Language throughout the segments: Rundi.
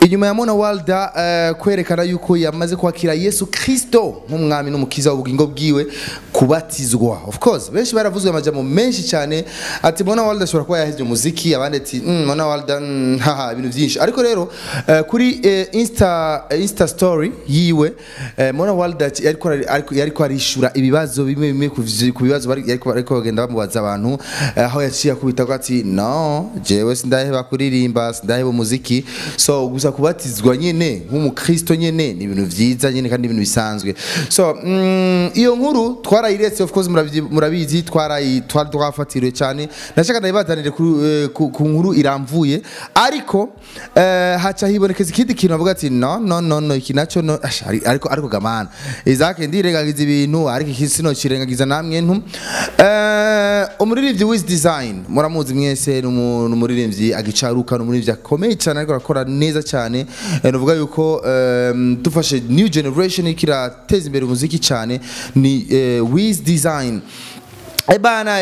inyuma ya Mona Walda kwerekana yuko yamaze kwakira Yesu Kristo nk'umwami n'umukiza w'ubugingo bwiwe kubatizwa. Of course benshi baravuzwe amajambo menshi cyane ati Mona Walda ashobora kuba yaheze umuziki abandi ati Mona Walda haha ibintu byinshi, ariko rero kuri Insta story yiwe Mona Walda yariko arishura ibibazo bimwe ku bibazo ariko bagenda bamubaza abantu aho yaciye kubita ati no jewe sindaheba kuririmba sindaheba umuziki, so gusa kubatizwa nyene nk'umukristo nyene ni ibintu vyiza nyene kandi ibintu bisanzwe. So iyo nkuru twarayiretse, of course murabizi twarafatiriwe cyane, nashaka ndabazanire ku nkuru iramvuye, ariko haca hibonekeza ikindi kintu avuga ati no iki naco no ariko gamana izake ndirengagiza ibintu ariko ikisino kirengagiza namwe ntu umuririmbyi Wiz Design muramuzi mwese n'umuririmbyi agicaruka n'umuririmbyi akomeye cyane ariko akora neza cyane, novuga yuko dufashe new generation ikirateza imbere umuziki cyane ni Wiz Design. Ebana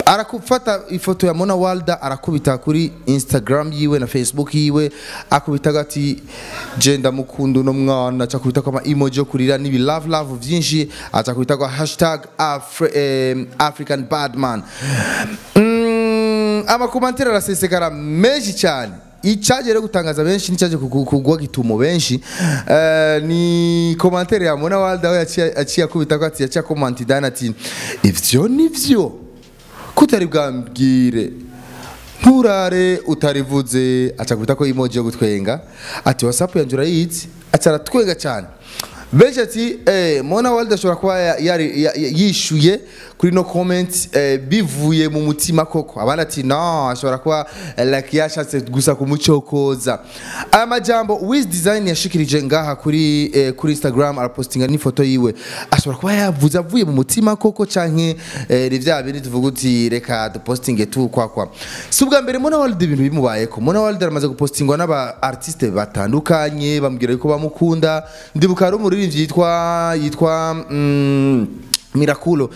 arakufata ifoto ya Mona Walda arakubita kuri Instagram yiwe na Facebook yiwe akubita gati genda mukundu no mwana, acakubita kwa emoji yo kurira nibi love vyinshi, acakubita kwa #African Badman. Amakomantere arasesekara menshi cyane, icaje rero gutangaza benshi nicaje kugwa gitumo benshi ni komantere ya Mona Walda yaciye akubita ko ati yaciye comment dana ati ivyo nivyo kutari bwambwire nturare utarivuze, acakubita ko emoji yo gutwenga ati WhatsApp yanjye urayizi, acara twenga cyane benshi ati Mona Walda ashobora kuba yishuye kuri no comment bivuye mu mutima koko, abana ati no ashobora kuba like yashatse gusa kumucokoza. Amajambo Wiz Design yashikirije ngaha kuri Instagram arapostinga n'ifoto yiwe, ashobora kuba yavuze avuye mu mutima koko canke rivya bindi tuvuga uti reka dupostinge tu kwa si ubwa mbere Mona Walda ibintu bimubayeko. Mona Walda aramaze gupostingwa n'aba artiste batandukanye bambwira yuko bamukunda, ndibuka ari umuririmbyi yitwa Miraculo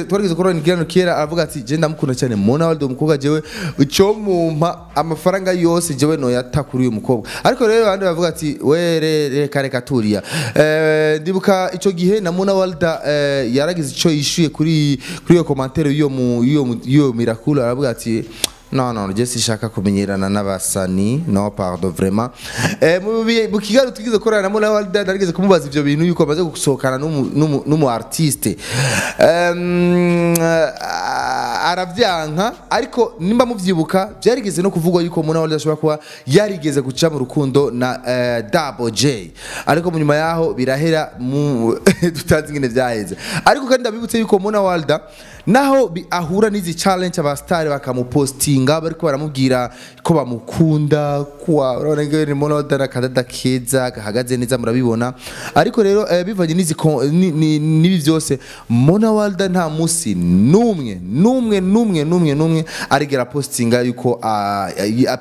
twarigeze korona igirano kera avuga ati je ndamukunda cyane Mona Walda umukobwa jewe icyo mumpa amafaranga yose jewe no yatakuri uyu mukobwa, ariko rero abandi bavuga ati were reka turiya ndibuka ico gihe na Mona Walda yaragize ico yishuye kuri iyo commentaire yo Miraculo aravuga ati non je sishaka kumenyerana n'abasani no pardon vraiment mu kigali tugize korana na Mona Walda narigeze kumubaza ivyo bintu yuko amaze gusohokana n'umu artiste aravyanka, ariko nimba muvyibuka byarigeze no kuvugwa yuko Mona Walda ashobora kuba yarigeze guca mu rukundo na Double J, ariko mu nyuma yaho birahera tutazi ngene vyaheze. Ariko kandi ndabibutse yuko Mona Walda naho ahura n'izi challenge abastari bakamupostinga bariko baramubwira ko bamukunda kwa urabona ngene Mona Walda nakadada keza gahagaze neza murabibona, ariko rero bivanye n'ibi byose Mona Walda nta musi numwe arigera postinga yuko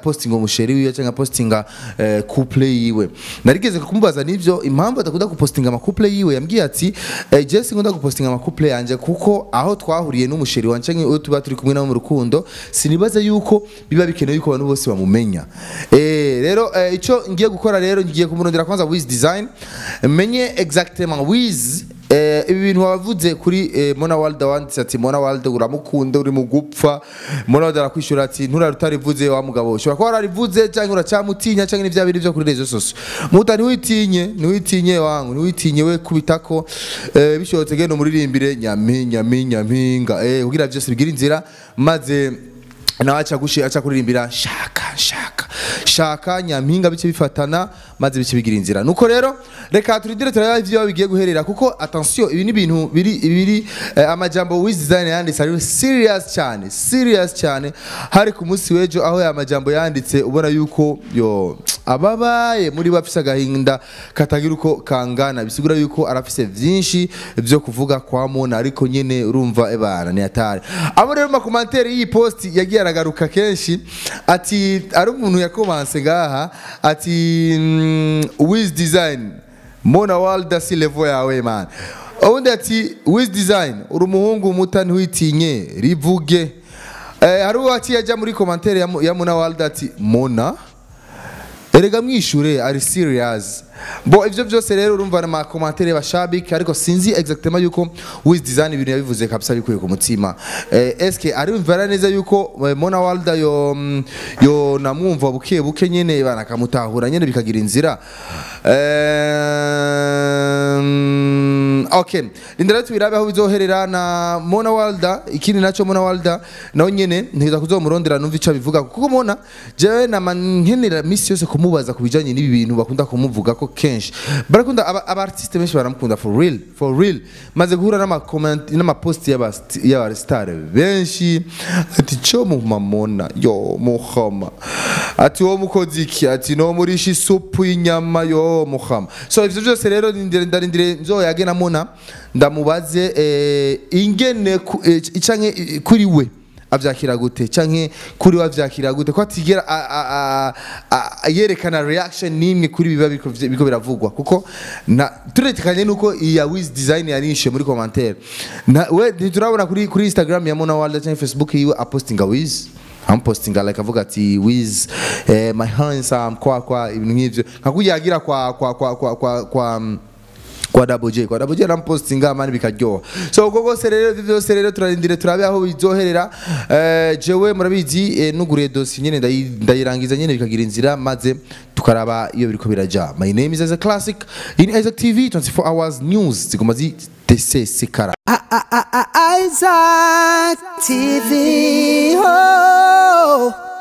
postinga umusheri wiwe cyangwa postinga couple yiwe. Narigeze kumubaza nivyo impamvu atakunda gupostinga ama couple yiwe, yambwiye ati Jesse ngunda gupostinga ama couple yanje kuko aho twahuriye n'umusheri wanje uwo tuba turi kumwe nawe mu rukundo sinibaza yuko biba bikenewe yuko abantu bose bamumenya. Rero ico ngiye gukora rero ngiye kumurondera kwanza Wiz Design menye exactement Wiz ibi bintu wavuze kuri Mona Walda wanditse ati Mona Walda uramukunda uri mu gupfa. Mona Walda arakwishura ati nturarutarivuze wa mugabo ushobora kuba wararivuze cyangwa uracamutinya cyangwa n'ivya biri byo kuri rezo sose mutani witinye wangu niwitinye we kubitako bishobotse gendo muririmbire nyampinga kugira byose bigira inzira maze nawe aca kuririmbira shaka nyampinga bice bifatana maze bice bigira inzira. Nuko rero reka turidire turaya ivyo bigiye guherera kuko attention ibi ni bintu biri amajambo Wiz Design yanditse ari serious cyane hari ku munsi wejo aho ya majambo yanditse ubona yuko ababaye muri bafise agahinda katagira uko kangana, bisigura yuko arafise vyinshi byo kuvuga kwa Mona, ariko nyene urumva ebana ni atari abo rero makomantere iyi post yagiye aragaruka kenshi ati ari umuntu yakomanse ngaha ati Wiz Design Mona Walda si level yawe man, ubundi ati Wiz Design uri umuhungu mutani witinye rivuge. Hari uwaciye ajya muri commentaire ya Mona Walda ati Mona erega mwishure ari serious bo ivyo byose rero urumva na ma commentaire bashabiki ariko sinzi exactement yuko Wiz Design ibintu yabivuze kabisa bikuye ku mutima eske ari umvara neza yuko Mona Walda yo namwumva buke buke nyene banakamutahura nyene bikagira inzira okay indira tubirabe aho bizoherera na Mona Walda ikindi naco Mona Walda naho nyene ntiza kuzomurondera numva ico bivuga kuko Mona jewe na mankenera misi yose kumubaza kubijanye n'ibi bintu bakunda kumuvuga ko kenshi barakunda aba artiste benshi baramukunda for real maze guhura n'ama comment n'ama post y'aba star benshi ati cyo mu Mona yo muhama ati wo mukozi iki ati no murishi supu y'inyama yo muhama so ivyo byose rero ndarindire nzoyage na Mona ndamubaze ingene icanke kuri we avyakira gute canke kuri wavyakira gute ko atigera yerekana reaction nimwe kuri biba biko biravugwa kuko turetekanye nuko iya Wiz Design yanishe muri commentaire we turabona kuri Instagram ya Mona Walda canke Facebook yiwe apostinga Wiz posting like avuga ati Wiz my handsome kwa ibintu nk'ivyo nkakuyagira kwa Double J rampostinga mani bikaryoha so gogose rero byose rero turarindire turabe aho bizoherera jewe murabizi nuguriye dossier nyene ndayirangiza nyene bikagira inzira maze tukaraba iyo biriko biraja. My name is Isaac Classic in Isaac TV 24 hours news zigoma zitesesekara Isaac TV. Oh.